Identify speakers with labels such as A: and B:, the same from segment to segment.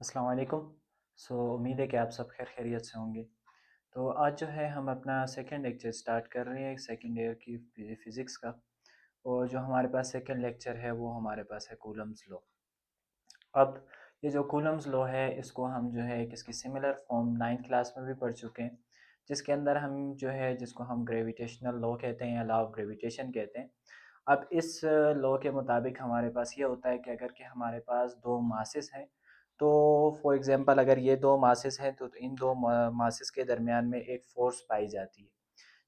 A: अस्सलाम वालेकुम। उम्मीद है कि आप सब खैरियत से होंगे। तो आज जो है हम अपना सेकंड लेक्चर स्टार्ट कर रहे हैं सेकंड ईयर की फ़िज़िक्स का। और जो हमारे पास सेकंड लेक्चर है वो हमारे पास है कूलम्स लॉ। अब ये जो कूलम्स लॉ है इसको हम जो है एक इसकी सिमिलर फॉर्म 9th क्लास में भी पढ़ चुके हैं, जिसके अंदर हम जो है जिसको हम ग्रेविटेशनल लॉ कहते हैं या लॉ ऑफ ग्रेविटेशन कहते हैं। अब इस लॉ के मुताबिक हमारे पास ये होता है कि अगर कि हमारे पास दो मासेस हैं, तो फॉर एग्जांपल अगर ये दो मासेस हैं तो इन दो मासेस के दरमियान में एक फ़ोर्स पाई जाती है।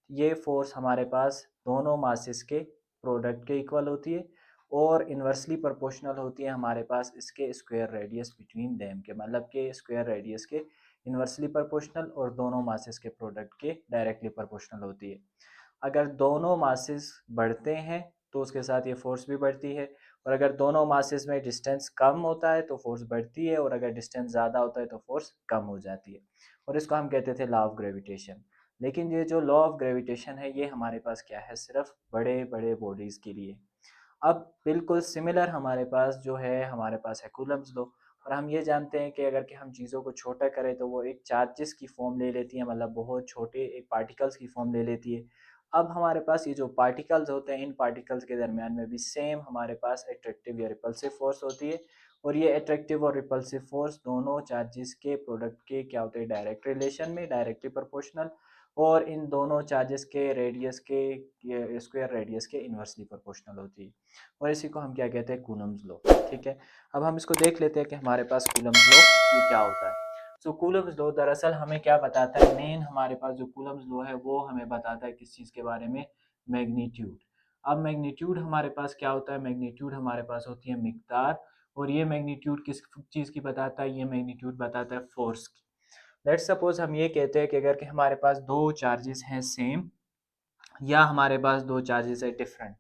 A: ये फ़ोर्स हमारे पास दोनों मासेस के प्रोडक्ट के इक्वल होती है और इन्वर्सली प्रोपोर्शनल होती है हमारे पास इसके स्क्वायर रेडियस बिटवीन देम के, मतलब के स्क्वायर रेडियस के इन्वर्सली प्रोपोर्शनल और दोनों मासेस के प्रोडक्ट के डायरेक्टली प्रोपोर्शनल होती है। अगर दोनों मासेस बढ़ते हैं तो उसके साथ ये फ़ोर्स भी बढ़ती है, और अगर दोनों मासेस में डिस्टेंस कम होता है तो फ़ोर्स बढ़ती है, और अगर डिस्टेंस ज़्यादा होता है तो फ़ोर्स कम हो जाती है। और इसको हम कहते थे लॉ ऑफ ग्रेविटेशन। लेकिन ये जो लॉ ऑफ ग्रेविटेशन है ये हमारे पास क्या है, सिर्फ बड़े बड़े बॉडीज़ के लिए। अब बिल्कुल सिमिलर हमारे पास जो है हमारे पास है कूलम्स लॉ। और हम ये जानते हैं कि अगर कि हम चीज़ों को छोटा करें तो वो एक चार्जेस की फॉर्म ले लेती है, मतलब बहुत छोटे एक पार्टिकल्स की फॉर्म ले लेती है। अब हमारे पास ये जो पार्टिकल्स होते हैं इन पार्टिकल्स के दरमियान में भी सेम हमारे पास अट्रैक्टिव या रिपल्सिव फोर्स होती है। और ये अट्रैक्टिव और रिपल्सिव फोर्स दोनों चार्जेस के प्रोडक्ट के क्या होते हैं, डायरेक्ट रिलेशन में, डायरेक्टली प्रोपोर्शनल। और इन दोनों चार्जेस के रेडियस के स्क्वायर रेडियस के इन्वर्सली प्रोपोर्शनल होती है। और इसी को हम क्या कहते हैं, कूलम्स लॉ। ठीक है, अब हम इसको देख लेते हैं कि हमारे पास कूलम्स लॉ ये क्या होता है। कूलम्स लॉ दरअसल हमें क्या बताता है, मेन हमारे पास जो कूलम्स लॉ है वो हमें बताता है किस चीज़ के बारे में, मैग्नीट्यूड। अब मैग्नीट्यूड हमारे पास क्या होता है, मैग्नीट्यूड हमारे पास होती है मिकदार। और ये मैग्नीट्यूड किस चीज़ की बताता है, ये मैग्नीट्यूड बताता है फोर्स की। लेट्स सपोज हम ये कहते हैं कि अगर कि हमारे पास दो चार्जेस हैं सेम, या हमारे पास दो चार्जेस है डिफरेंट।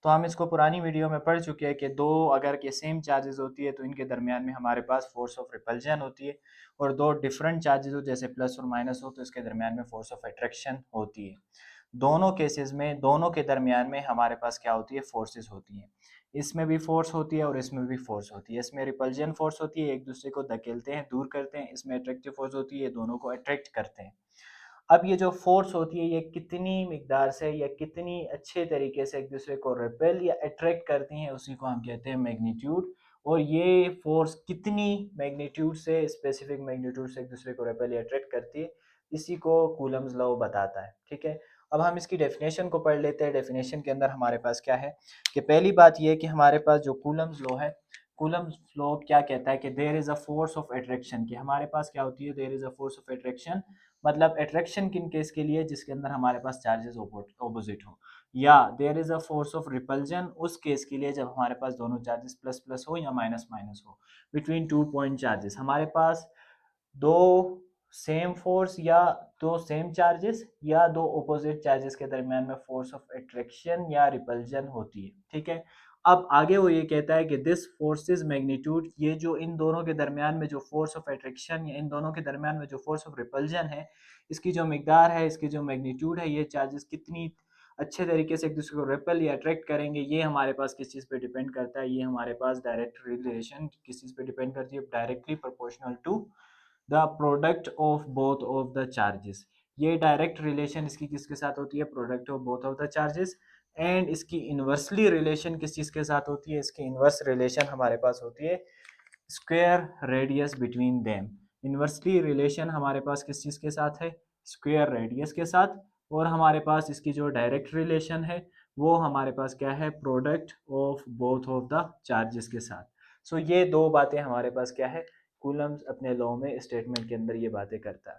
A: तो हम इसको पुरानी वीडियो में पढ़ चुके हैं कि दो अगर के सेम चार्जेस होती है तो इनके दरमियान में हमारे पास फोर्स ऑफ रिपल्जन होती है। और दो डिफरेंट चार्जेस हो जैसे प्लस और माइनस हो तो इसके दरमियान में फोर्स ऑफ अट्रैक्शन होती है। दोनों केसेस में दोनों के दरमियान में हमारे पास क्या होती है, फोर्सेस होती हैं। इसमें भी फोर्स होती है और इसमें भी फोर्स होती है। इसमें रिपल्जन फोर्स होती है, एक दूसरे को धकेलते हैं, दूर करते हैं। इसमें अट्रैक्टिव फोर्स होती है, दोनों को अट्रैक्ट करते हैं। अब ये जो फोर्स होती है ये कितनी मिकदार से या कितनी अच्छे तरीके से एक दूसरे को रिपेल या अट्रैक्ट करती हैं, उसी को हम कहते हैं मैग्नीट्यूड। और ये फोर्स कितनी मैग्नीट्यूड से, स्पेसिफिक मैग्नीट्यूड से एक दूसरे को रिपेल या अट्रैक्ट करती है, इसी को कूलम्स लॉ बताता है। ठीक है, अब हम इसकी डेफिनेशन को पढ़ लेते हैं। डेफिनेशन के अंदर हमारे पास क्या है कि पहली बात ये है कि हमारे पास जो कूलम्स लॉ है, कूलम्स लॉ क्या कहता है कि there is a force of attraction, कि हमारे पास क्या होती है, there is a force of attraction. मतलब अट्रैक्शन किन केस के लिए, जिसके अंदर हमारे पास चार्जेस ऑपोजिट हो। या there is a force of repulsion उस केस के लिए जब हमारे पास दोनों चार्जेस प्लस प्लस हो या माइनस माइनस हो, बिटवीन टू पॉइंट चार्जेस। हमारे पास दो सेम फोर्स या दो सेम चार्जेस या दो ऑपोजिट चार्जेस के दरमियान में फोर्स ऑफ अट्रैक्शन या रिपल्जन होती है। ठीक है, अब आगे वो ये कहता है कि दिस फोर्सेस मैग्नीट्यूड, ये जो इन दोनों के दरमियान में जो फोर्स ऑफ अट्रैक्शन या इन दोनों के दरमियान में जो फोर्स ऑफ रिपल्जन है, इसकी जो मिकदार है, इसकी जो मैग्नीट्यूड है, ये चार्जेस कितनी अच्छे तरीके से एक दूसरे को रिपेल या अट्रैक्ट करेंगे, ये हमारे पास किस चीज़ पे डिपेंड करता है, ये हमारे पास डायरेक्ट रिलेशन किस चीज़ पे डिपेंड करती है, directly proportional to the product of both of the charges. ये डायरेक्ट रिलेशन इसकी किसके साथ होती है, product of both of the charges. And इसकी इन्वर्सली रिलेशन किस चीज़ के साथ होती है, इसकी इन्वर्स रिलेशन हमारे पास होती है square radius between them. Inversely relation हमारे पास किस चीज़ के साथ है, स्क्वायर रेडियस के साथ। और हमारे पास इसकी जो डायरेक्ट रिलेशन है वो हमारे पास क्या है, product of both of the charges के साथ। ये दो बातें हमारे पास क्या है, कूलम्स अपने लॉ में स्टेटमेंट के अंदर ये बातें करता है।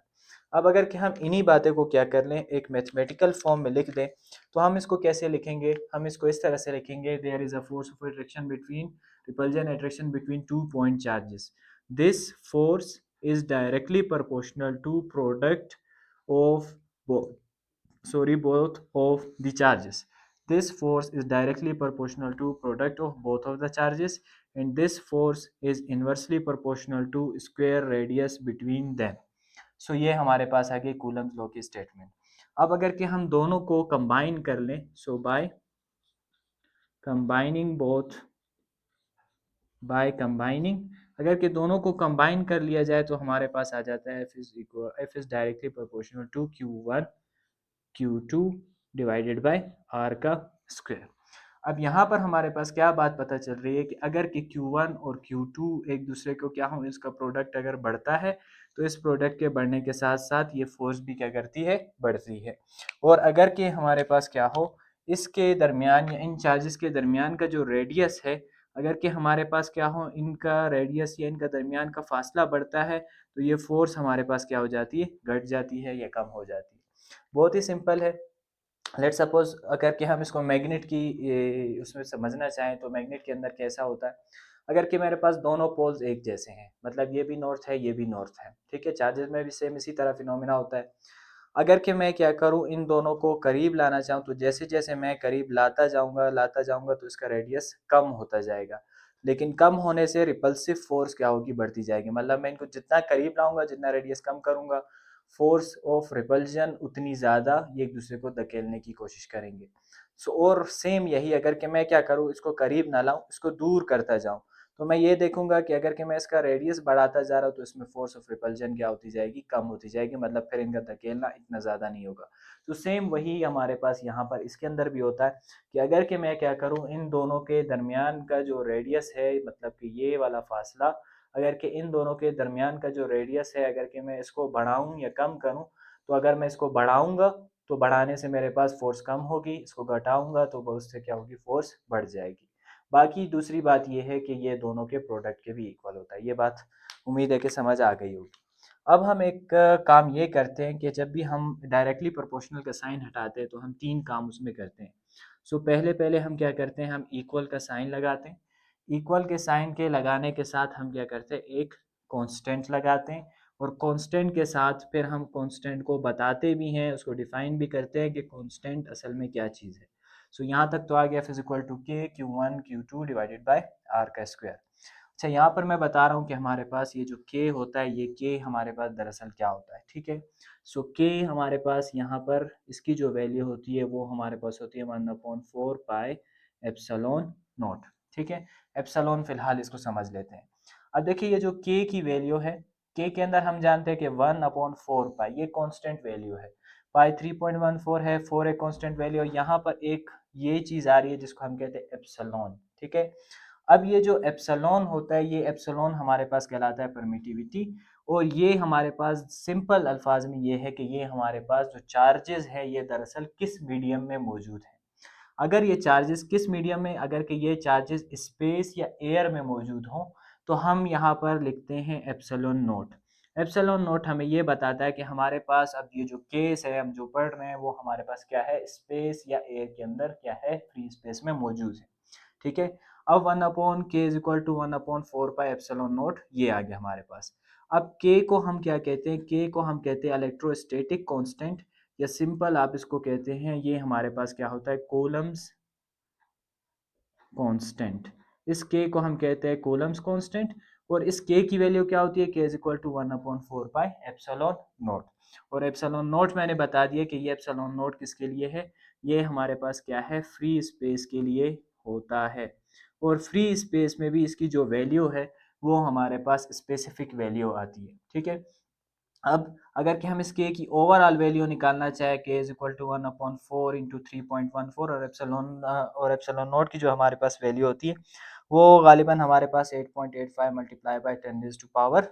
A: अब अगर कि हम इन्हीं बातें को क्या कर लें, एक मैथमेटिकल फॉर्म में लिख दें, तो हम इसको कैसे लिखेंगे, हम इसको इस तरह से लिखेंगे, there is a force of attraction between repulsion attraction between 2 point charges. This force is directly proportional to product of both, both of the charges. This force is directly proportional to product of both of the charges, and this force is inversely proportional to square radius between them. ये हमारे पास आ गई Coulomb's law की statement. अब अगर कि हम दोनों को कंबाइन कर लें, by combining both, by combining, अगर कि दोनों को कंबाइन कर लिया जाए तो हमारे पास आ जाता है F is directly proportional to Q2 divided by R का स्क्वायर। अब यहाँ पर हमारे पास क्या बात पता चल रही है कि अगर कि Q1 और Q2 एक दूसरे को क्या हो, इसका प्रोडक्ट अगर बढ़ता है तो इस प्रोडक्ट के बढ़ने के साथ साथ ये फोर्स भी क्या करती है, बढ़ती है। और अगर कि हमारे पास क्या हो, इसके दरमियान या इन चार्जेस के दरमियान का जो रेडियस है, अगर कि हमारे पास क्या हो, इनका रेडियस या इनका दरमियान का फासला बढ़ता है तो ये फोर्स हमारे पास क्या हो जाती है, घट जाती है या कम हो जाती है। बहुत ही सिंपल है। लेट सपोज अगर कि हम इसको मैग्नेट की उसमें समझना चाहें तो मैग्नेट के अंदर कैसा होता है, अगर कि मेरे पास दोनों पोल्स एक जैसे हैं, मतलब ये भी नॉर्थ है ये भी नॉर्थ है, ठीक है, चार्जेस में भी सेम इसी तरह फिनोमिना होता है। अगर कि मैं क्या करूं, इन दोनों को करीब लाना चाहूं तो जैसे जैसे मैं करीब लाता जाऊंगा तो इसका रेडियस कम होता जाएगा, लेकिन कम होने से रिपल्सिव फोर्स क्या होगी, बढ़ती जाएगी। मतलब मैं इनको जितना करीब लाऊंगा, जितना रेडियस कम करूंगा, फोर्स ऑफ रिपल्जन उतनी ज़्यादा ये एक दूसरे को धकेलने की कोशिश करेंगे। और सेम यही अगर कि मैं क्या करूँ, इसको करीब ना लाऊं, इसको दूर करता जाऊं, तो मैं ये देखूंगा कि अगर कि मैं इसका रेडियस बढ़ाता जा रहा हूँ तो इसमें फोर्स ऑफ रिपल्जन क्या होती जाएगी, कम होती जाएगी, मतलब फिर इनका धकेलना इतना ज़्यादा नहीं होगा। तो सेम वही हमारे पास यहाँ पर इसके अंदर भी होता है कि अगर कि मैं क्या करूँ, इन दोनों के दरमियान का जो रेडियस है, मतलब कि ये वाला फासला, अगर कि इन दोनों के दरमियान का जो रेडियस है, अगर कि मैं इसको बढ़ाऊँ या कम करूँ, तो अगर मैं इसको बढ़ाऊँगा तो बढ़ाने से मेरे पास फोर्स कम होगी, इसको घटाऊँगा तो उससे क्या होगी, फोर्स बढ़ जाएगी। बाकी दूसरी बात ये है कि ये दोनों के प्रोडक्ट के भी इक्वल होता है। ये बात उम्मीद है कि समझ आ गई होगी। अब हम एक काम ये करते हैं कि जब भी हम डायरेक्टली प्रोपोर्शनल का साइन हटाते हैं तो हम 3 काम उसमें करते हैं। सो पहले पहले हम क्या करते हैं, हम इक्वल का साइन लगाते हैं। इक्वल के साइन के लगाने के साथ हम क्या करते हैं, एक कांस्टेंट लगाते हैं, और कांस्टेंट के साथ फिर हम कांस्टेंट को बताते भी हैं, उसको डिफाइन भी करते हैं कि कांस्टेंट असल में क्या चीज़ है। सो यहाँ तक तो आ गया, F इक्वल टू के Q1 Q2 divided by R का स्क्वायर। अच्छा, यहाँ पर मैं बता रहा हूँ कि हमारे पास ये जो के होता है, ये के हमारे पास दरअसल क्या होता है, ठीक है। सो के हमारे पास यहाँ पर इसकी जो वैल्यू होती है वो हमारे पास होती है 1/4 पाई एप्सिलॉन नॉट, ठीक है। एप्सिलॉन फिलहाल इसको समझ लेते हैं। अब देखिए ये जो के की वैल्यू है, के के अंदर हम जानते हैं कि 1/4 पाई ये कांस्टेंट वैल्यू है, पाई 3.14 है, 4 एक कांस्टेंट वैल्यू, यहाँ पर एक ये चीज़ आ रही है जिसको हम कहते हैं एप्सिलॉन, ठीक है। अब ये जो एप्सिलॉन होता है, ये एप्सिलॉन हमारे पास कहलाता है परमिटिविटी, और ये हमारे पास सिंपल अल्फाज में ये है कि ये हमारे पास जो चार्जेस है ये दरअसल किस मीडियम में मौजूद है। अगर ये चार्जेस किस मीडियम में, अगर कि ये चार्जेस स्पेस या एयर में मौजूद हों तो हम यहाँ पर लिखते हैं एप्सिलॉन नोट। एप्सिलॉन नोट हमें ये बताता है कि हमारे पास अब ये जो केस है हम जो पढ़ रहे हैं वो हमारे पास क्या है, स्पेस या एयर के अंदर क्या है, फ्री स्पेस में मौजूद है, ठीक है। अब 1/k is equal to 1/4 pi epsilon naught ये आ गया हमारे पास। अब k को हम क्या कहते हैं, k को हम कहते हैं इलेक्ट्रोस्टैटिक कांस्टेंट, या सिंपल आप इसको कहते हैं, ये हमारे पास क्या होता है, कूलम्स कांस्टेंट। इस k को हम कहते हैं कूलम्स कांस्टेंट, और इस k की वैल्यू क्या होती है, k is equal to 1/4 pi epsilon naught. और एप्सिलॉन नोट मैंने बता दिया कि ये एप्सिलॉन नोट किसके लिए है, ये हमारे पास क्या है, फ्री स्पेस के लिए होता है। और फ्री स्पेस में भी इसकी जो वैल्यू है वो हमारे पास स्पेसिफिक वैल्यू आती है, ठीक है। अब अगर कि हम इस के की ओवरऑल वैल्यू निकालना चाहे, के इज इक्वल टू 1/4 इंटू 3.14, और एप्सिलॉन नोट की जो हमारे पास वैल्यू होती है वो गालिबन हमारे पास 8.85 multiply by 10 raise to power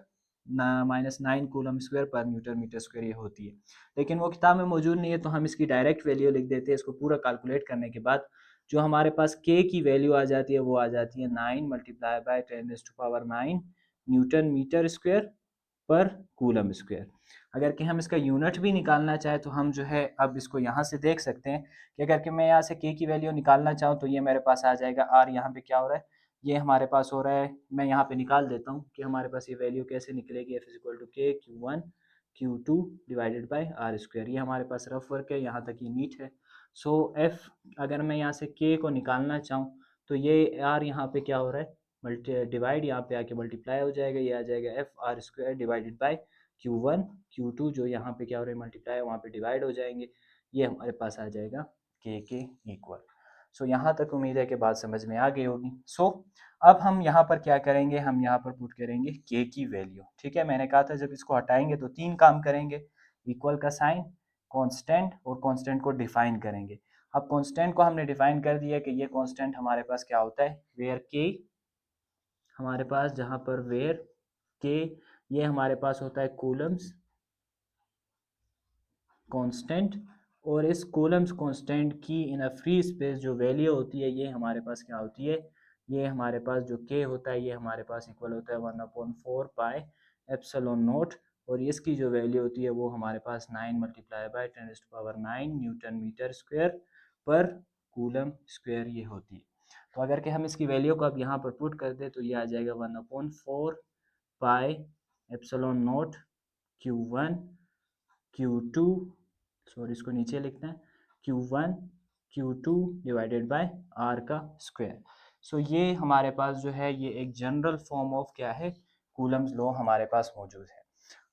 A: -9 coulomb square पर न्यूटन मीटर स्क्वायर ये होती है। लेकिन वो किताब में मौजूद नहीं है तो हम इसकी डायरेक्ट वैल्यू लिख देते हैं। इसको पूरा कैलकुलेट करने के बाद जो हमारे पास के की वैल्यू आ जाती है वो आ जाती है 9 multiply by 10 raise to power 9 newton metre square पर कूलम स्क्वायर। अगर कि हम इसका यूनिट भी निकालना चाहें तो हम जो है अब इसको यहाँ से देख सकते हैं कि अगर कि मैं यहाँ से के की वैल्यू निकालना चाहूँ तो ये मेरे पास आ जाएगा आर, यहाँ पे क्या हो रहा है, ये हमारे पास हो रहा है, मैं यहाँ पे निकाल देता हूँ कि हमारे पास ये वैल्यू कैसे निकलेगी, एफ इज इक्वल टू के Q1 Q2 divided by are square. ये हमारे पास रफ वर्क है, यहाँ तक ये नीट है। सो एफ अगर मैं यहाँ से के को निकालना चाहूँ तो ये आर यहाँ पे क्या हो रहा है, मल्टी डिवाइड यहाँ पे आके मल्टीप्लाई हो जाएगा, ये आ जाएगा F R square divided by Q1 Q2 जो यहाँ पे क्या हो रहा है मल्टीप्लाई, वहाँ पे डिवाइड हो जाएंगे, ये हमारे पास आ जाएगा के इक्वल। सो यहाँ तक उम्मीद है कि बात समझ में आ गई होगी। सो अब हम यहाँ पर क्या करेंगे, हम यहाँ पर पुट करेंगे के की वैल्यू। ठीक है, मैंने कहा था जब इसको हटाएंगे तो 3 काम करेंगे, इक्वल का साइन, कांस्टेंट और कांस्टेंट को डिफाइन करेंगे। अब कांस्टेंट को हमने डिफाइन कर दिया कि ये कांस्टेंट हमारे पास क्या होता है, वेयर के, हमारे पास जहाँ पर वेयर के ये हमारे पास होता है कूलम्स कांस्टेंट, और इस कूलम्स कांस्टेंट की इन अ फ्री स्पेस जो वैल्यू होती है ये हमारे पास क्या होती है, ये हमारे पास जो के होता है ये हमारे पास इक्वल होता है 1/4 पाई एप्सिलॉन नॉट, और इसकी जो वैल्यू होती है वो हमारे पास 9 multiply by 10⁻⁹ newton metre square पर कूलम स्क्वायर ये होती है। तो अगर कि हम इसकी वैल्यू को अब यहाँ पर पुट कर दे तो ये आ जाएगा 1/4 pi epsilon naught Q1 Q2, sorry इसको नीचे लिखना है, Q1 Q2 divided by R का स्क्वायर। सो ये हमारे पास जो है ये एक जनरल फॉर्म ऑफ क्या है, कूलम्स लॉ हमारे पास मौजूद है।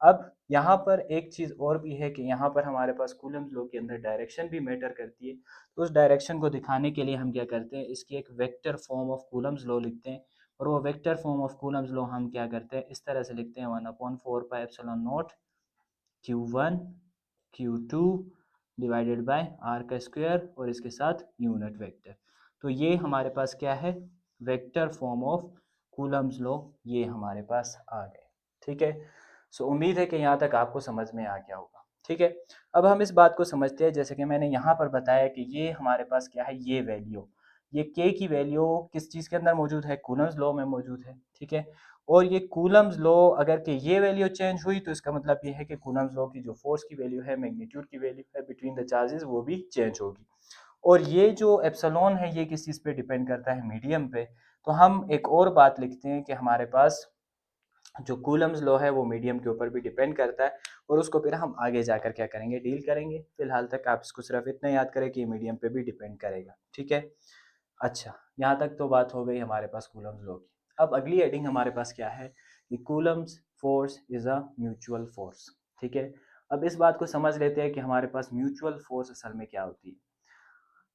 A: अब यहाँ पर एक चीज़ और भी है कि यहाँ पर हमारे पास कूलम्स लॉ के अंदर डायरेक्शन भी मैटर करती है। तो उस डायरेक्शन को दिखाने के लिए हम क्या करते हैं, इसकी एक vector form of Coulomb's law लिखते हैं, और वो vector form of Coulomb's law हम क्या करते हैं, इस तरह से लिखते हैं 1/4 pi epsilon naught Q1 Q2 divided by R का स्क्वायर और इसके साथ यूनिट वेक्टर। तो ये हमारे पास क्या है, vector form of Coulomb's law ये हमारे पास आ गए। ठीक है, सो उम्मीद है कि यहाँ तक आपको समझ में आ गया होगा। ठीक है, अब हम इस बात को समझते हैं, जैसे कि मैंने यहाँ पर बताया कि ये हमारे पास क्या है, ये वैल्यू, ये के की वैल्यू किस चीज़ के अंदर मौजूद है, कूलम्स लॉ में मौजूद है। ठीक है, और ये कूलम्स लॉ अगर कि ये वैल्यू चेंज हुई तो इसका मतलब ये है कि कूलम्स लॉ की जो फोर्स की वैल्यू है, मैग्नीट्यूड की वैल्यू है बिटवीन द चार्जेस, वो भी चेंज होगी। और ये जो एप्सिलॉन है ये किस चीज़ पे डिपेंड करता है, मीडियम पे। तो हम एक और बात लिखते हैं कि हमारे पास जो कूलम्स लॉ है वो मीडियम के ऊपर भी डिपेंड करता है, और उसको फिर हम आगे जाकर क्या करेंगे, डील करेंगे। फिलहाल तक आप इसको सिर्फ इतना याद करें कि मीडियम पे भी डिपेंड करेगा। ठीक है, अच्छा, यहाँ तक तो बात हो गई हमारे पास कूलम्स लॉ की। अब अगली हेडिंग हमारे पास क्या है कि Coulomb's force is a mutual force. ठीक है, अब इस बात को समझ लेते हैं कि हमारे पास म्यूचुअल फोर्स असल में क्या होती है।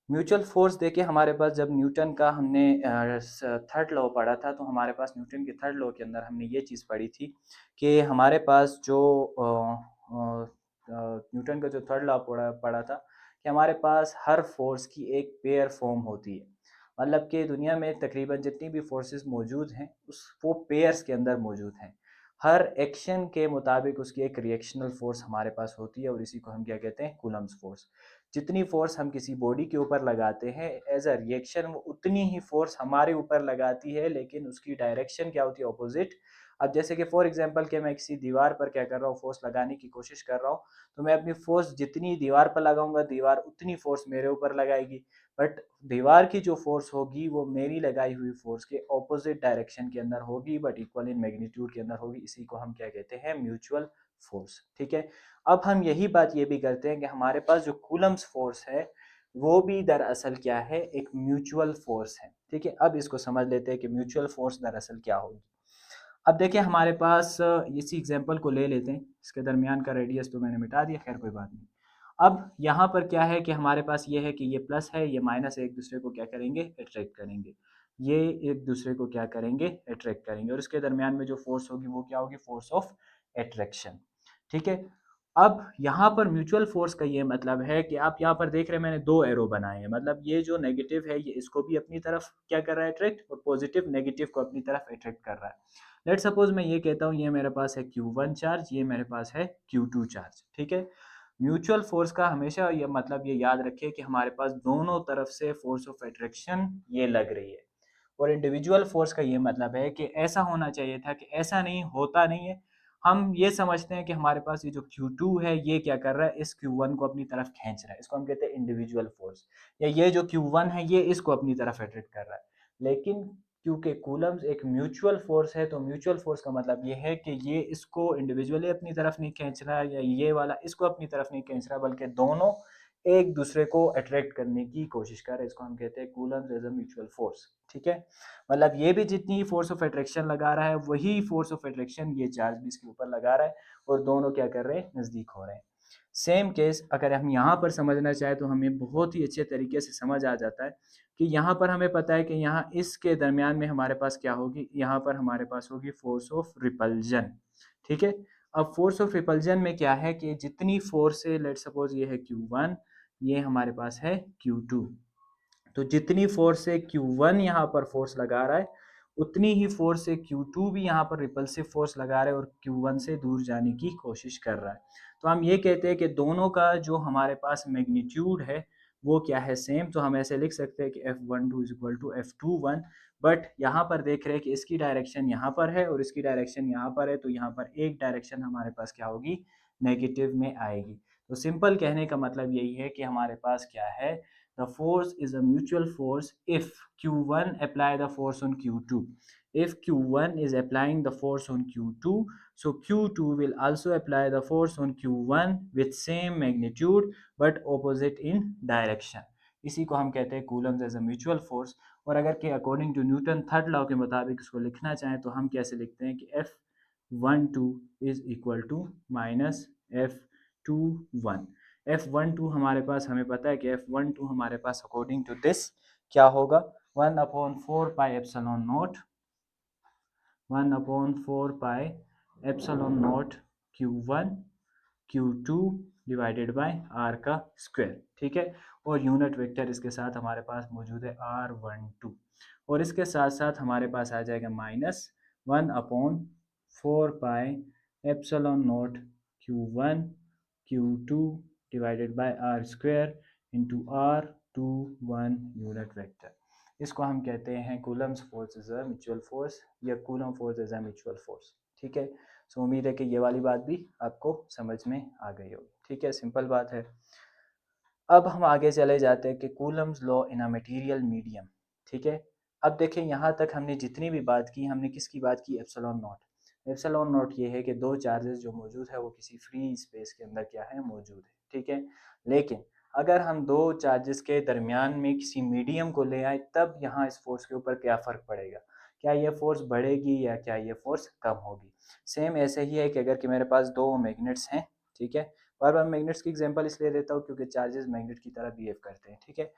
A: म्यूचुअल फोर्स देखिए, हमारे पास जब न्यूटन का हमने थर्ड लॉ पढ़ा था, तो हमारे पास न्यूटन के थर्ड लॉ के अंदर हमने ये चीज़ पढ़ी थी कि हमारे पास जो न्यूटन का जो थर्ड लॉ पढ़ा था कि हमारे पास हर फोर्स की एक पेयर फॉर्म होती है। मतलब कि दुनिया में तकरीबन जितनी भी फोर्सेस मौजूद हैं उस वो पेयर्स के अंदर मौजूद हैं। हर एक्शन के मुताबिक उसकी एक रिएक्शनल फोर्स हमारे पास होती है, और इसी को हम क्या कहते हैं, कूलम्स फोर्स। जितनी फोर्स हम किसी बॉडी के ऊपर लगाते हैं एज अ रिएक्शन, वो उतनी ही फोर्स हमारे ऊपर लगाती है, लेकिन उसकी डायरेक्शन क्या होती है, ऑपोजिट। अब जैसे कि फॉर एग्जांपल कि मैं किसी दीवार पर क्या कर रहा हूँ, फोर्स लगाने की कोशिश कर रहा हूँ, तो मैं अपनी फोर्स जितनी दीवार पर लगाऊंगा दीवार उतनी फोर्स मेरे ऊपर लगाएगी। बट दीवार की जो फोर्स होगी वो मेरी लगाई हुई फोर्स के ऑपोजिट डायरेक्शन के अंदर होगी, बट इक्वल इन मैग्नीट्यूड के अंदर होगी। इसी को हम क्या कहते हैं, म्यूचुअल फोर्स। ठीक है, अब हम यही बात ये भी करते हैं कि हमारे पास जो कूलम्स फोर्स है वो भी दरअसल क्या है, एक म्यूचुअल फोर्स है। ठीक है, अब इसको समझ लेते हैं कि म्यूचुअल फोर्स दरअसल क्या होगी। अब देखिए हमारे पास इसी एग्जांपल को ले लेते हैं, इसके दरमियान का रेडियस तो मैंने मिटा दिया, खैर कोई बात नहीं। अब यहाँ पर क्या है कि हमारे पास ये है कि ये प्लस है, ये माइनस है, एक दूसरे को क्या करेंगे, अट्रैक्ट करेंगे। ये एक दूसरे को क्या करेंगे, अट्रैक्ट करेंगे, और इसके दरमियान में जो फोर्स होगी वो क्या होगी, फोर्स ऑफ अट्रैक्शन। ठीक है, अब यहाँ पर म्यूचुअल फोर्स का ये मतलब है कि आप यहाँ पर देख रहे हैं मैंने दो एरो बनाए हैं, मतलब ये जो नेगेटिव है ये इसको भी अपनी तरफ क्या कर रहा है, अट्रैक्ट, और पॉजिटिव नेगेटिव को अपनी तरफ अट्रैक्ट कर रहा है। लेट सपोज मैं ये कहता हूँ ये मेरे पास है Q1 चार्ज, ये मेरे पास है Q2 चार्ज। ठीक है, म्यूचुअल फोर्स का हमेशा ये मतलब ये याद रखिए कि हमारे पास दोनों तरफ से फोर्स ऑफ अट्रैक्शन ये लग रही है, और इंडिविजुअल फोर्स का ये मतलब है कि ऐसा होना चाहिए था कि ऐसा नहीं होता नहीं है। हम ये समझते हैं कि हमारे पास ये जो Q2 है ये क्या कर रहा है, इस Q1 को अपनी तरफ खींच रहा है, इसको हम कहते हैं इंडिविजुअल फोर्स। या ये जो Q1 है ये इसको अपनी तरफ अट्रैक्ट कर रहा है। लेकिन क्योंकि कूलम्स एक म्यूचुअल फोर्स है, तो म्यूचुअल फोर्स का मतलब ये है कि ये इसको इंडिविजुअली अपनी तरफ नहीं खींच रहा है, या ये वाला इसको अपनी तरफ नहीं खींच रहा, बल्कि दोनों एक दूसरे को अट्रैक्ट करने की कोशिश कर रहे हैं। इसको हम कहते हैं Coulomb's as a mutual force. ठीक है, मतलब ये भी जितनी फोर्स ऑफ अट्रैक्शन लगा रहा है वही फोर्स ऑफ अट्रैक्शन ये चार्ज भी इसके ऊपर लगा रहा है, और दोनों क्या कर रहे हैं, नज़दीक हो रहे हैं। सेम केस अगर हम यहाँ पर समझना चाहें तो हमें बहुत ही अच्छे तरीके से समझ आ जाता है कि यहाँ पर हमें पता है कि यहाँ इसके दरमियान में हमारे पास क्या होगी, यहाँ पर हमारे पास होगी फोर्स ऑफ रिपल्जन। ठीक है, अब फोर्स ऑफ रिपल्जन में क्या है कि जितनी फोर्स है, लेट सपोज ये है Q1, ये हमारे पास है Q2, तो जितनी फोर्स से Q1 यहाँ पर फोर्स लगा रहा है, उतनी ही फोर्स से Q2 भी यहाँ पर रिपल्सिव फोर्स लगा रहा है और Q1 से दूर जाने की कोशिश कर रहा है। तो हम ये कहते हैं कि दोनों का जो हमारे पास मैग्नीट्यूड है वो क्या है, सेम। तो हम ऐसे लिख सकते हैं कि F12 is equal to F21, but यहाँ पर देख रहे हैं कि इसकी डायरेक्शन यहाँ पर है और इसकी डायरेक्शन यहाँ पर है, तो यहाँ पर एक डायरेक्शन हमारे पास क्या होगी, नेगेटिव में आएगी। तो सिंपल कहने का मतलब यही है कि हमारे पास क्या है, the force is a mutual force if Q1 apply the force on Q2. If Q1 is applying the force on Q2, so Q2 will also apply the force on Q1 with same magnitude but opposite in direction. इसी को हम कहते हैं Coulomb's as a mutual force. और अगर कि according to Newton third law के मुताबिक इसको लिखना चाहें तो हम कैसे लिखते हैं कि F12 is equal to minus F21। F12 हमारे पास, हमें पता है कि F12 हमारे पास अकॉर्डिंग टू दिस क्या होगा, 1/4 pi epsilon naught Q1 Q2 divided by R का स्क्वायर। ठीक है, और यूनिट वेक्टर इसके साथ हमारे पास मौजूद है R12, और इसके साथ साथ हमारे पास आ जाएगा minus 1/4 pi epsilon naught Q1 Q2 divided by R square into R21 unit vector. इसको हम कहते हैं Coulomb's force is a mutual force या Coulomb force is a mutual force. ठीक है, सो उम्मीद है कि ये वाली बात भी आपको समझ में आ गई होगी। ठीक है, सिंपल बात है। अब हम आगे चले जाते हैं कि Coulomb's law in a material medium. ठीक है, अब देखें यहाँ तक हमने जितनी भी बात की, हमने किसकी बात की, एप्सिलॉन नॉट। एप्सिलॉन नॉट ये है कि दो चार्जेस जो मौजूद है वो किसी फ्री स्पेस के अंदर क्या है, मौजूद है। ठीक है, लेकिन अगर हम दो चार्जेस के दरमियान में किसी मीडियम को ले आए तब यहाँ इस फोर्स के ऊपर क्या फ़र्क पड़ेगा, क्या ये फोर्स बढ़ेगी या क्या ये फोर्स कम होगी। सेम ऐसे ही है कि अगर कि मेरे पास दो मैग्नेट्स हैं, ठीक है, बार बार मैग्नेट्स की एग्जांपल इसलिए देता हूँ क्योंकि चार्जेस मैग्नेट की तरह बिहेव करते हैं। ठीक है,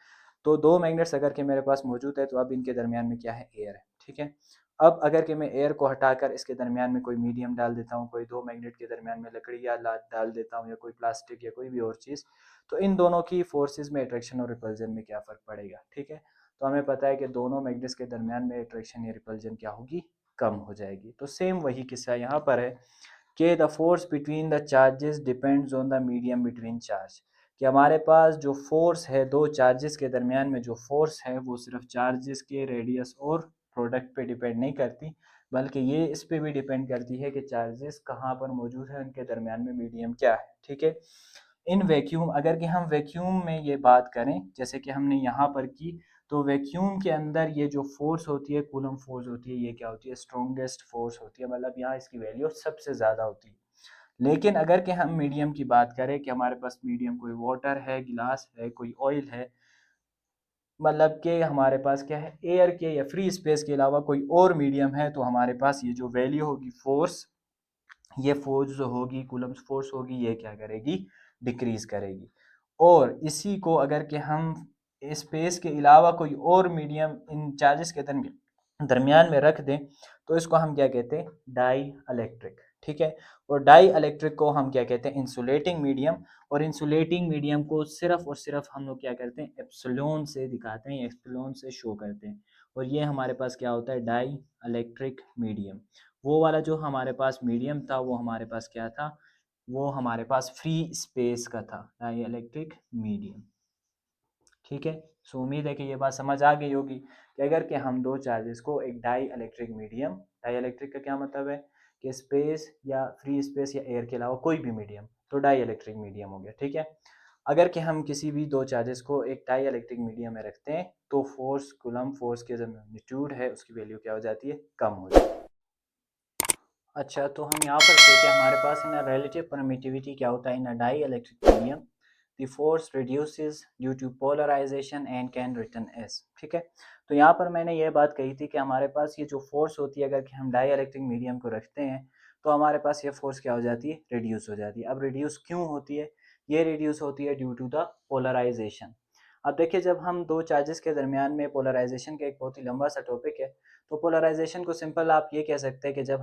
A: तो दो मैग्नेट्स अगर के मेरे पास मौजूद है तो अब इनके दरमियान में क्या है, एयर है। ठीक है, अब अगर कि मैं एयर को हटाकर इसके दरमियान में कोई मीडियम डाल देता हूँ, कोई दो मैग्नेट के दरमियान में लकड़ी या डाल देता हूँ या कोई प्लास्टिक या कोई भी और चीज़, तो इन दोनों की फोर्सेस में अट्रैक्शन और रिपल्जन में क्या फ़र्क पड़ेगा। ठीक है, तो हमें पता है कि दोनों मैग्नेट्स के दरमियान में अट्रैक्शन या रिपल्जन क्या होगी, कम हो जाएगी। तो सेम वही किस्सा यहाँ पर है कि the force between the charges depends on the medium between charge, कि हमारे पास जो फोर्स है दो चार्जेस के दरमियान में जो फोर्स है वो सिर्फ चार्जेस के रेडियस और प्रोडक्ट पे डिपेंड नहीं करती, बल्कि ये इस पे भी डिपेंड करती है कि चार्जेस कहाँ पर मौजूद है, उनके दरमियान में मीडियम क्या है। ठीक है, इन वैक्यूम, अगर कि हम वैक्यूम में ये बात करें जैसे कि हमने यहाँ पर की, तो वैक्यूम के अंदर ये जो फोर्स होती है, कूलम फोर्स होती है, ये क्या होती है, स्ट्रॉन्गेस्ट फोर्स होती है, मतलब यहाँ इसकी वैल्यू सबसे ज़्यादा होती है। लेकिन अगर कि हम मीडियम की बात करें कि हमारे पास मीडियम कोई वाटर है, गिलास है, कोई ऑयल है, मतलब कि हमारे पास क्या है, एयर के या फ्री स्पेस के अलावा कोई और मीडियम है, तो हमारे पास ये जो वैल्यू होगी फोर्स, ये फोर्स जो होगी, कूलम्स फोर्स होगी, ये क्या करेगी, डिक्रीज करेगी। और इसी को अगर कि हम स्पेस के अलावा कोई और मीडियम इन चार्जेस के दरमियान में रख दें तो इसको हम क्या कहते हैं, डाई इलेक्ट्रिक। ठीक है, और डाई इलेक्ट्रिक को हम क्या कहते हैं, इंसुलेटिंग मीडियम। और इंसुलेटिंग मीडियम को सिर्फ और सिर्फ हम लोग क्या करते हैं, एप्सिलॉन से दिखाते हैं, एप्सिलॉन से शो करते हैं, और ये हमारे पास क्या होता है, डाई इलेक्ट्रिक मीडियम। वो वाला जो हमारे पास मीडियम था वो हमारे पास क्या था, वो हमारे पास फ्री स्पेस का था, डाई इलेक्ट्रिक मीडियम। ठीक है, सो उम्मीद है कि ये बात समझ आ गई होगी कि अगर कि हम दो चार्जेस को एक dielectric medium, dielectric का क्या मतलब है कि स्पेस या फ्री स्पेस या एयर के अलावा कोई भी मीडियम, तो डाई इलेक्ट्रिक मीडियम हो गया। ठीक है, अगर कि हम किसी भी दो चार्जेस को एक डाई इलेक्ट्रिक मीडियम में रखते हैं तो फोर्स, कूलम फोर्स के जो मैग्नीट्यूड है उसकी वैल्यू क्या हो जाती है, कम हो जाती है। अच्छा, तो हम यहाँ पर देखिए हमारे पास इन रिलेटिव परमिटिविटी क्या होता है in dielectric medium, the force reduces due to polarisation and can return as. ठीक है, तो यहाँ पर मैंने ये बात कही थी कि हमारे पास ये जो फोर्स होती है अगर कि हम डाई इलेक्ट्रिक मीडियम को रखते हैं तो हमारे पास ये फोर्स क्या हो जाती है, रिड्यूस हो जाती है। अब रिड्यूस क्यों होती है, ये रिड्यूस होती है ड्यू टू द पोलराइजेशन। अब देखिए, जब हम दो चार्जेस के दरमियान में पोलराइजेशन का एक बहुत ही लंबा सा टॉपिक है, तो पोलराइजेशन को सिंपल आप ये कह सकते हैं कि जब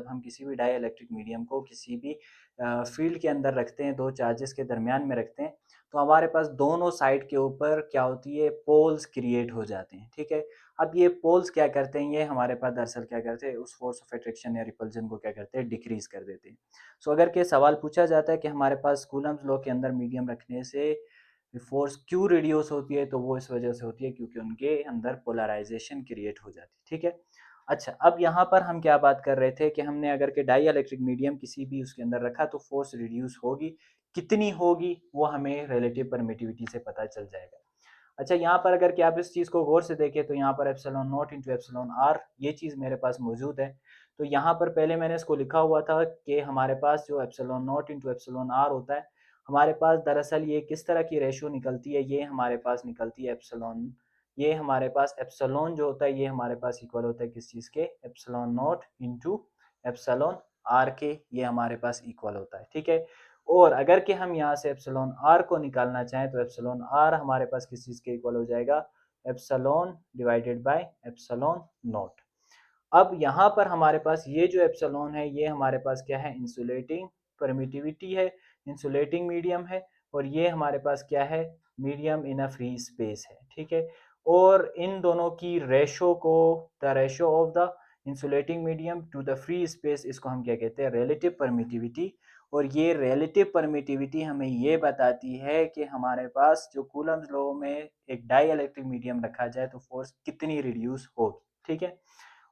A: हम किसी भी डाई इलेक्ट्रिक मीडियम को किसी भी फील्ड के अंदर रखते हैं, दो चार्जेस के दरमियान में रखते हैं, तो हमारे पास दोनों साइड के ऊपर क्या होती है, पोल्स क्रिएट हो जाते हैं। ठीक है, अब ये पोल्स क्या करते हैं, ये हमारे पास दरअसल क्या करते हैं, उस फोर्स ऑफ अट्रैक्शन या रिपल्जन को क्या करते हैं, डिक्रीज कर देते हैं। सो अगर के सवाल पूछा जाता है कि हमारे पास कूलम्स लॉ के अंदर मीडियम रखने से फोर्स क्यों रिड्यूस होती है, तो वो इस वजह से होती है क्योंकि उनके अंदर पोलराइजेशन क्रिएट हो जाती है। ठीक है, अच्छा, अब यहाँ पर हम क्या बात कर रहे थे कि हमने अगर के डाई इलेक्ट्रिक मीडियम किसी भी उसके अंदर रखा तो फोर्स रिड्यूस होगी, कितनी होगी वो हमें रिलेटिव परमिटिविटी से पता चल जाएगा। अच्छा, यहाँ पर अगर कि आप इस चीज़ को गौर से देखें तो यहाँ पर epsilon naught into epsilon r ये चीज़ मेरे पास मौजूद है। तो यहाँ पर पहले मैंने इसको लिखा हुआ था कि हमारे पास जो epsilon naught into epsilon r होता है, हमारे पास दरअसल ये किस तरह की रेशियो निकलती है, ये हमारे पास निकलती है एप्सिलॉन, ये हमारे पास एप्सिलॉन जो होता है ये हमारे पास इक्वल होता है किस चीज़ के, epsilon naught into epsilon r के, ये हमारे पास इक्वल होता है। ठीक है, और अगर कि हम यहाँ से एप्सिलॉन आर को निकालना चाहें तो एप्सिलॉन आर हमारे पास किस चीज़ के इक्वल हो जाएगा, epsilon divided by epsilon not. अब यहाँ पर हमारे पास ये जो एप्सिलॉन है ये हमारे पास क्या है, इंसुलेटिंग परमिटिविटी है, इंसुलेटिंग मीडियम है, और ये हमारे पास क्या है, medium in a free space है। ठीक है, और इन दोनों की रेशो को, the ratio of the insulating medium to the free space, इसको हम क्या कहते हैं, रिलेटिव परमिटिविटी। और ये रिलेटिव परमिटिविटी हमें ये बताती है कि हमारे पास जो कूलम्स लॉ में एक डाई इलेक्ट्रिक मीडियम रखा जाए तो फोर्स कितनी रिड्यूस होगी। ठीक है,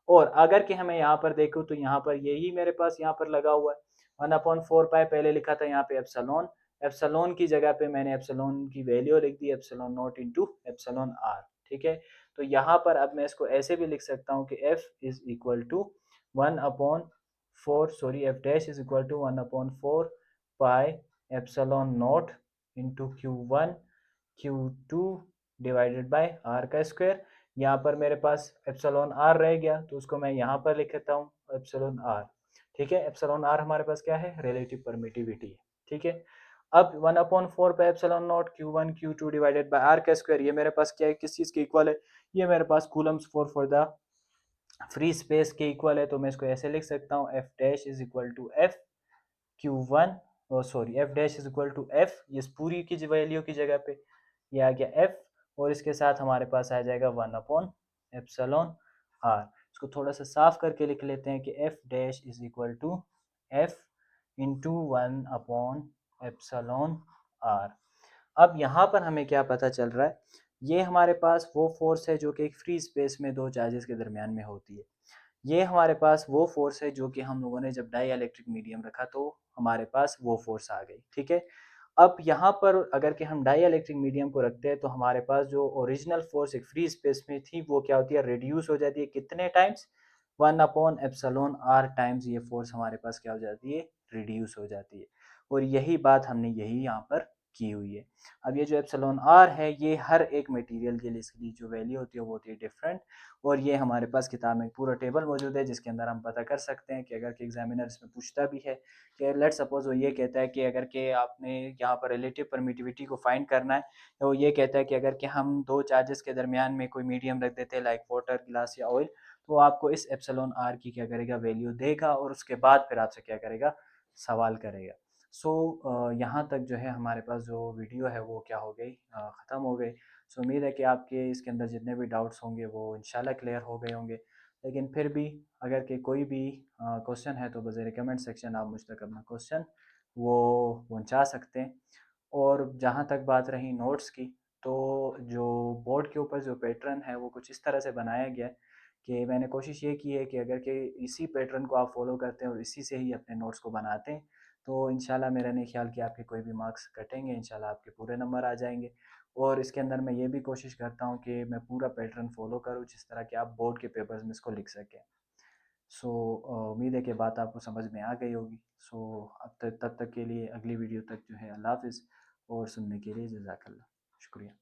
A: और अगर कि हमें यहाँ पर देखो तो यहाँ पर यही मेरे पास यहाँ पर लगा हुआ है, 1/4 पाई पहले लिखा था यहाँ पे एप्सिलॉन, एप्सिलॉन की जगह पे मैंने एप्सिलॉन की वैल्यू लिख दी epsilon naught into epsilon R. ठीक है, तो यहाँ पर अब मैं इसको ऐसे भी लिख सकता हूँ कि F is equal to 1/4, sorry F dash is equal to 1/4 pi epsilon naught into Q1 Q2 divided by R का स्क्वायर। यहाँ पर मेरे पास एप्सिलॉन आर रह गया तो उसको मैं यहाँ पर लिख देता हूँ एप्सिलॉन आर। ठीक है, एप्सिलॉन आर हमारे पास क्या है, रिलेटिव परमिटिविटी है। ठीक है, अब 1/4 पे epsilon naught Q1 Q2 divided by R का स्क्वायर, ये मेरे पास क्या है, किस चीज़ के इक्वल है, ये मेरे पास Coulomb's for the free space के इक्वल है। तो मैं इसको ऐसे लिख सकता हूँ, F dash is equal to F Q1, sorry F dash is equal to F, ये पूरी की वैल्यू की जगह पे ये आ गया एफ, और इसके साथ हमारे पास आ जाएगा 1/एप्सिलॉन आर। इसको थोड़ा सा साफ करके लिख लेते हैं कि F dash is equal to F into 1/एप्सिलॉन आर। अब यहाँ पर हमें क्या पता चल रहा है, ये हमारे पास वो फोर्स है जो कि एक फ्री स्पेस में दो चार्जेस के दरमियान में होती है। ये हमारे पास वो फोर्स है जो कि हम लोगों ने जब डाई इलेक्ट्रिक मीडियम रखा तो हमारे पास वो फोर्स आ गई। ठीक है, अब यहाँ पर अगर कि हम डाई इलेक्ट्रिक मीडियम को रखते हैं तो हमारे पास जो ओरिजिनल फोर्स एक फ्री स्पेस में थी वो क्या होती है, रिड्यूस हो जाती है, कितने टाइम्स, 1/एप्सिलॉन आर टाइम्स ये फोर्स हमारे पास क्या हो जाती है, रिड्यूस हो जाती है। और यही बात हमने यही यहाँ पर की हुई है। अब ये जो एप्सिलॉन आर है ये हर एक मटेरियल के लिए इसकी जो वैल्यू होती है वो होती है डिफरेंट, और ये हमारे पास किताब में पूरा टेबल मौजूद है जिसके अंदर हम पता कर सकते हैं कि अगर कि एग्जामिनर इसमें पूछता भी है कि लेट सपोज वो ये कहता है कि अगर कि आपने यहाँ पर रिलेटिव परमिटिविटी को फाइंड करना है, तो वो ये कहता है कि अगर कि हम दो चार्जेस के दरमियान में कोई मीडियम रख देते हैं लाइक वाटर, ग्लास या ऑयल, तो आपको इस एप्सिलॉन आर की क्या करेगा, वैल्यू देगा, और उसके बाद फिर आपसे क्या करेगा, सवाल करेगा। सो यहाँ तक जो है हमारे पास जो वीडियो है वो क्या हो गई, ख़त्म हो गई। सो उम्मीद है कि आपके इसके अंदर जितने भी डाउट्स होंगे वो इंशाल्लाह क्लियर हो गए होंगे। लेकिन फिर भी अगर कि कोई भी क्वेश्चन है तो बज़ेर कमेंट सेक्शन आप मुझ तक अपना क्वेश्चन वो पहुंचा सकते हैं। और जहाँ तक बात रही नोट्स की, तो जो बोर्ड के ऊपर जो पैटर्न है वो कुछ इस तरह से बनाया गया है कि मैंने कोशिश ये की है कि अगर कि इसी पैटर्न को आप फॉलो करते हैं और इसी से ही अपने नोट्स को बनाते हैं तो इंशाल्लाह मेरा नहीं ख्याल कि आपके कोई भी मार्क्स कटेंगे, इंशाल्लाह आपके पूरे नंबर आ जाएंगे। और इसके अंदर मैं ये भी कोशिश करता हूँ कि मैं पूरा पैटर्न फॉलो करूँ जिस तरह कि आप बोर्ड के पेपर्स में इसको लिख सकें। सो उम्मीद है कि बात आपको समझ में आ गई होगी। सो अब तक, तब तक के लिए अगली वीडियो तक जो है अल्लाह हाफ़िज़, और सुनने के लिए जज़ाकल्लाह, शुक्रिया।